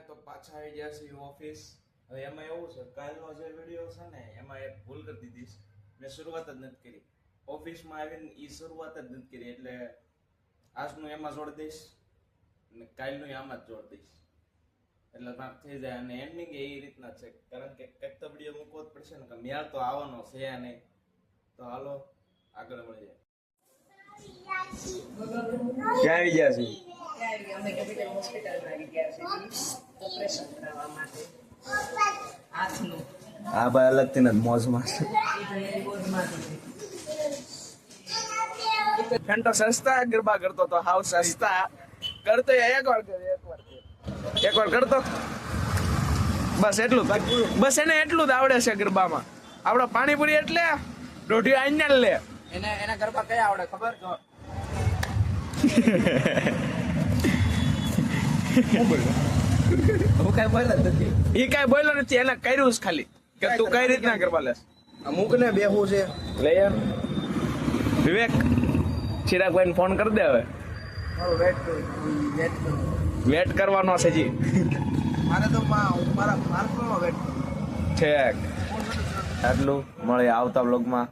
તો પાછા આવી ગયા છે ઓફિસ. હવે એમાં એવું છે, કાલનો જે વિડીયો છે ને એમાં એક ભૂલ કરી દીધી છે. મેં શરૂઆત જ નથી કરી ઓફિસમાં આવીને, એ શરૂઆત જ નથી કરી. એટલે આજનું એમાં જોડી દઈશ અને કાલનું આમાં જ જોડી દઈશ, એટલે કાંક થઈ જાય. અને એન્ડિંગ એ રીતના છે, કારણ કે કંઈક તો વિડીયો મૂકવો જ પડશે ને, કે મેળ તો આવવાનો છે નહીં. તો હાલો આગળ મળીએ. ક્યાં આવી ગયા છે? અમે કેપિટલ હોસ્પિટલમાં આવી ગયા છે ઓપરેશન કરાવવા માટે હાથનું. હા ભાઈ, અલગથી નથી, મોજમાં ફેન્ટો સસ્તા ગરબા કરતો તો, હાવ સસ્તા કરતો. એકવાર કરતો, બસ એટલું બસ એને એટલું જ આવડે છે ગરબામાં. આપડે પાણીપુરી એટલે રોટી આઈને લે. એના ગરબા કયા આવડે ખબર? જો હું કઈ બોલ્યો નથી, એ કઈ બોલ્યો નથી, એને કર્યું છે ખાલી કે તું કઈ રીતના ગરબા લેસ. અમુક ને બેહું છે. લે યાર વિવેક, ચિરાગભાઈ ફોન કરી દે. હવે વેટ કરવાનો છે જી. મારે તો મારા માર્કનો વેટ છે. આટલું મળે આવતા બ્લોગમાં.